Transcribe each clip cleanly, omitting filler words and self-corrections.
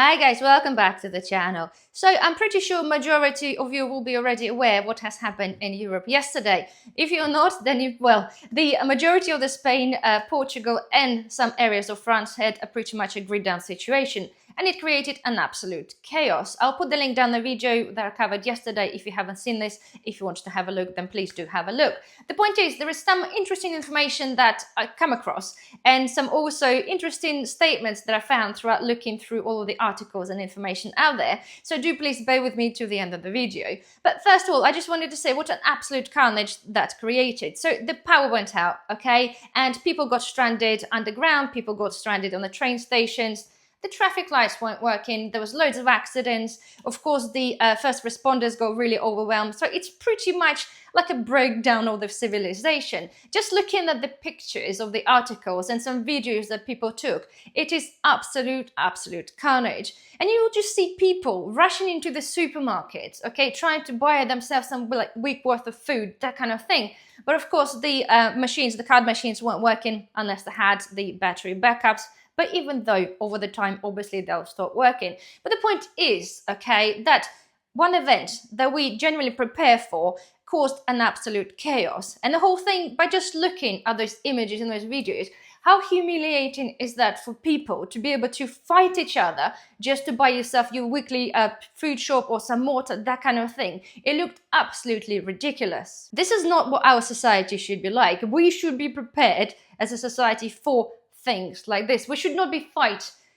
Hi guys, welcome back to the channel. So I'm pretty sure majority of you will be already aware what has happened in Europe yesterday. If you're not, then the majority of the Spain, Portugal and some areas of France had a pretty much agreed down situation, and it created an absolute chaos. I'll put the link down the video that I covered yesterday if you haven't seen this. If you want to have a look, then please do have a look. The point is, there is some interesting information that I come across and some also interesting statements that I found throughout looking through all of the articles and information out there. So do please bear with me to the end of the video. But first of all, I just wanted to say what an absolute carnage that created. So the power went out, okay? And people got stranded underground, people got stranded on the train stations. The traffic lights weren't working, there was loads of accidents. Of course, the first responders got really overwhelmed. So it's pretty much like a breakdown of the civilization. Just looking at the pictures of the articles and some videos that people took, it is absolute carnage. And you will just see people rushing into the supermarkets, okay, trying to buy themselves some like week worth of food, that kind of thing. But of course, the card machines weren't working unless they had the battery backups. But even though over the time, obviously they'll stop working. But the point is, okay, that one event that we generally prepare for caused an absolute chaos. And the whole thing, by just looking at those images and those videos, how humiliating is that for people to be able to fight each other just to buy yourself your weekly food shop or some mortar, that kind of thing. It looked absolutely ridiculous. This is not what our society should be like. We should be prepared as a society for things like this. We should not be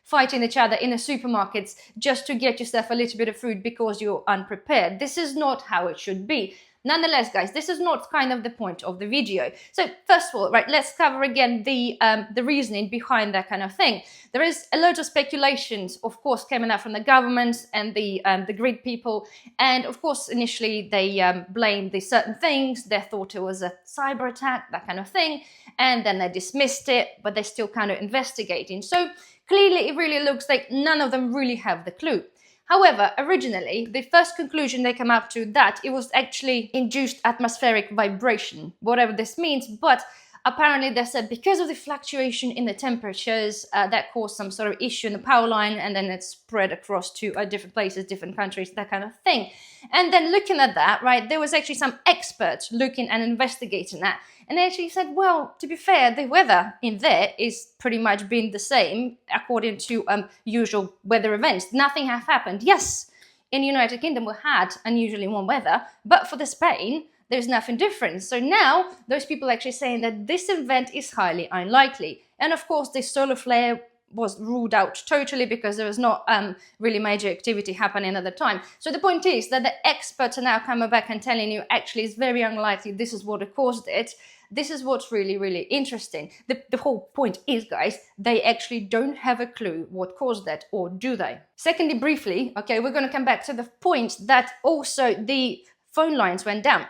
fighting each other in the supermarkets just to get yourself a little bit of food because you're unprepared. This is not how it should be. Nonetheless, guys, this is not kind of the point of the video. So first of all, right, let's cover again the reasoning behind that kind of thing. There is a lot of speculations, of course, coming out from the government and the grid people. And of course, initially they blamed these certain things. They thought it was a cyber attack, that kind of thing. And then they dismissed it, but they're still kind of investigating. So clearly, it really looks like none of them really have the clue. However, originally, the first conclusion they came up to that it was actually induced atmospheric vibration, whatever this means, but apparently they said because of the fluctuation in the temperatures, that caused some sort of issue in the power line, and then it spread across to different places, different countries, that kind of thing. And then looking at that, right, there was actually some experts looking and investigating that. And they actually said, well, to be fair, the weather in there is pretty much been the same according to usual weather events. Nothing has happened. Yes, in the United Kingdom we had unusually warm weather, but for the Spain, there's nothing different. So now those people are actually saying that this event is highly unlikely. And of course, the solar flare was ruled out totally because there was not really major activity happening at the time. So the point is that the experts are now coming back and telling you actually it's very unlikely this is what caused it. This is what's really interesting. The whole point is, guys, they actually don't have a clue what caused that, or do they? Secondly, briefly, okay, we're going to come back to the point that also the phone lines went down.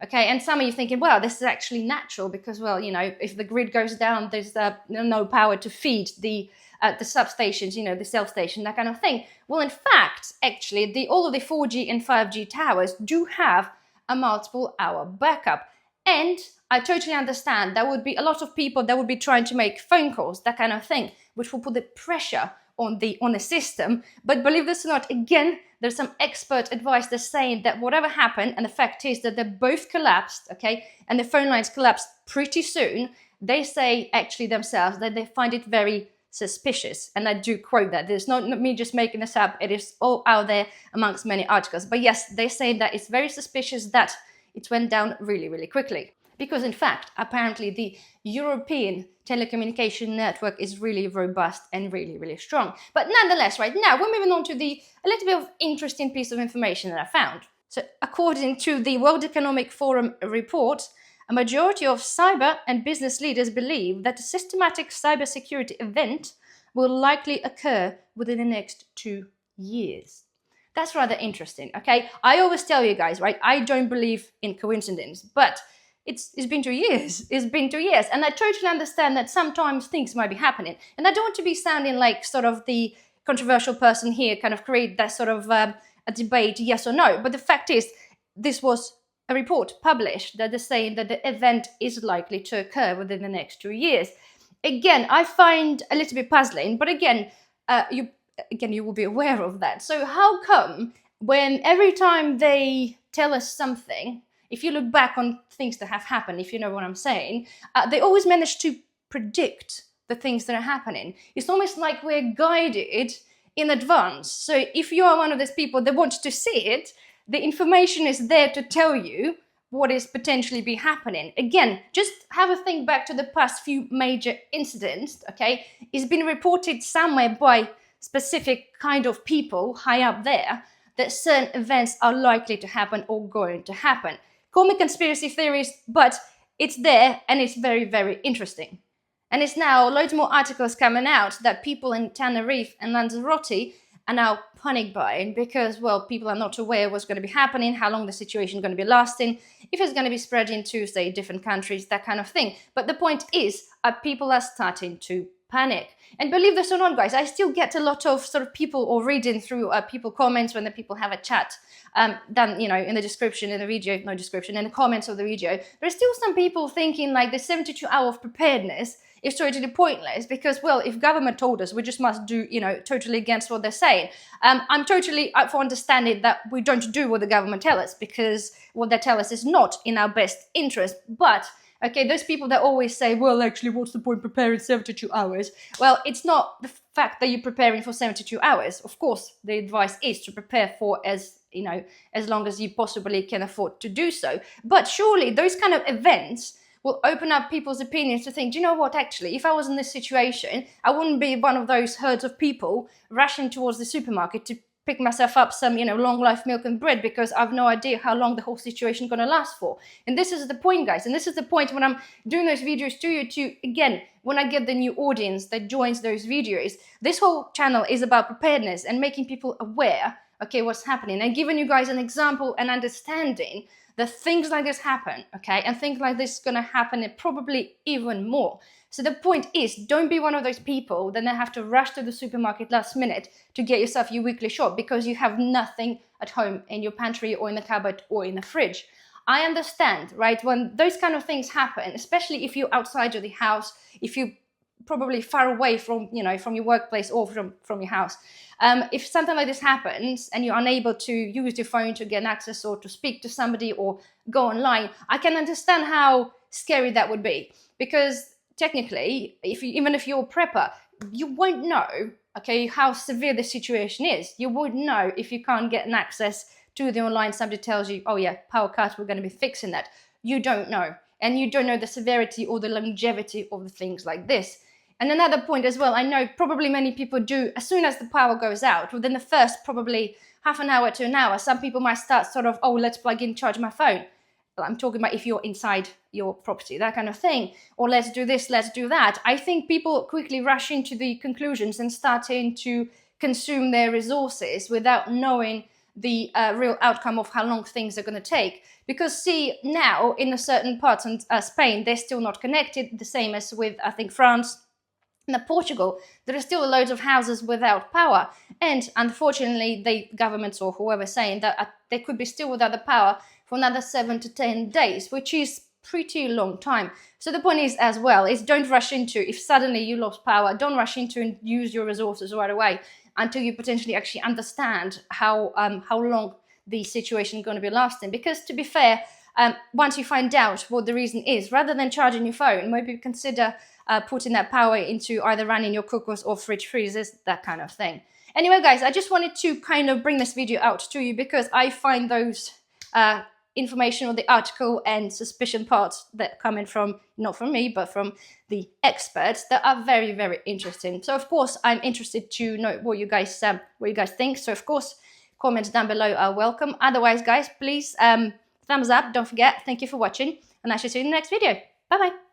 Okay, and some of you thinking, well, this is actually natural because, well, you know, if the grid goes down, there's no power to feed the substations, you know, the self-station, that kind of thing. Well, in fact, actually, all of the 4G and 5G towers do have a multiple-hour backup. And I totally understand there would be a lot of people that would be trying to make phone calls, that kind of thing, which will put the pressure on the system. But believe this or not, again, there's some expert advice that's saying that whatever happened, and the fact is that they both collapsed, okay, and the phone lines collapsed pretty soon, they say actually themselves that they find it very suspicious. And I do quote that. There's not me just making this up. It is all out there amongst many articles. But yes, they say that it's very suspicious that it went down really quickly. Because in fact, apparently the European telecommunication network is really robust and really strong. But nonetheless, right now, we're moving on to a little bit of interesting piece of information that I found. So according to the World Economic Forum report, a majority of cyber and business leaders believe that a systematic cybersecurity event will likely occur within the next 2 years. That's rather interesting, okay? I always tell you guys, right, I don't believe in coincidence, but it's been 2 years. It's been 2 years. And I totally understand that sometimes things might be happening. And I don't want to be sounding like sort of the controversial person here, kind of create that sort of a debate, yes or no. But the fact is, this was a report published that is saying that the event is likely to occur within the next 2 years. Again, I find a little bit puzzling, but again, you again, you will be aware of that. So how come when every time they tell us something, if you look back on things that have happened, if you know what I'm saying, they always manage to predict the things that are happening. It's almost like we're guided in advance. So if you are one of those people that wants to see it, the information is there to tell you what is potentially be happening. Again, just have a think back to the past few major incidents, okay? It's been reported somewhere by specific kind of people high up there that certain events are likely to happen or going to happen. Call me conspiracy theories, but it's there and it's very, very interesting. And it's now loads more articles coming out that people in Tenerife and Lanzarote are now panic buying because, well, people are not aware what's going to be happening, how long the situation is going to be lasting, if it's going to be spread into, say, different countries, that kind of thing. But the point is, people are starting to panic. And believe this or not, guys, I still get a lot of sort of people or reading through people comments when the people have a chat done, you know, in the description, in the video, no description, in the comments of the video. There's still some people thinking like the 72 hour of preparedness is totally pointless because, well, if government told us, we just must do, you know, totally against what they're saying. I'm totally up for understanding that we don't do what the government tell us because what they tell us is not in our best interest. But okay, those people that always say, well, actually, what's the point preparing 72 hours? Well, it's not the fact that you're preparing for 72 hours. Of course, the advice is to prepare for as long as you possibly can afford to do so. But surely those kind of events will open up people's opinions to think, do you know what, actually, if I was in this situation, I wouldn't be one of those herds of people rushing towards the supermarket to pick myself up some, long life milk and bread because I've no idea how long the whole situation is going to last for. And this is the point, guys. And this is the point when I'm doing those videos to you to, again, when I get the new audience that joins those videos, this whole channel is about preparedness and making people aware, okay, what's happening and giving you guys an example and understanding that things like this happen, okay? And things like this is going to happen and probably even more. So the point is, don't be one of those people that then have to rush to the supermarket last minute to get yourself your weekly shop because you have nothing at home in your pantry or in the cupboard or in the fridge. I understand, right? When those kind of things happen, especially if you're outside of the house, if you're probably far away from, from your workplace or from your house. If something like this happens and you're unable to use your phone to get access or to speak to somebody or go online, I can understand how scary that would be because technically, even if you're a prepper, you won't know, okay, how severe the situation is. You won't know if you can't get an access to the online. Somebody tells you, oh yeah, power cut, we're going to be fixing that. You don't know. And you don't know the severity or the longevity of the things like this. And another point as well, I know probably many people do, as soon as the power goes out, within the first probably half an hour to an hour, some people might start sort of, oh, let's plug in, charge my phone. Well, I'm talking about if you're inside your property, that kind of thing. Or let's do this, let's do that. I think people quickly rush into the conclusions and starting to consume their resources without knowing the real outcome of how long things are going to take. Because see, now in a certain parts in Spain, they're still not connected, the same as with, I think, France and Portugal. There are still loads of houses without power. And unfortunately, the governments or whoever's saying that they could be still without the power for another 7 to 10 days, which is pretty long time. So the point is as well, is don't rush into, if suddenly you lost power, don't rush into and use your resources right away until you potentially actually understand how long the situation is going to be lasting. Because to be fair, once you find out what the reason is, rather than charging your phone, maybe consider putting that power into either running your cookers or fridge freezers, that kind of thing. Anyway, guys, I just wanted to kind of bring this video out to you because I find those information or the article and suspicion parts that coming from, not from me, but from the experts, that are very, very interesting. So of course, I'm interested to know what you guys think. So of course, comments down below are welcome. Otherwise, guys, please thumbs up, don't forget. Thank you for watching, and I shall see you in the next video. Bye bye.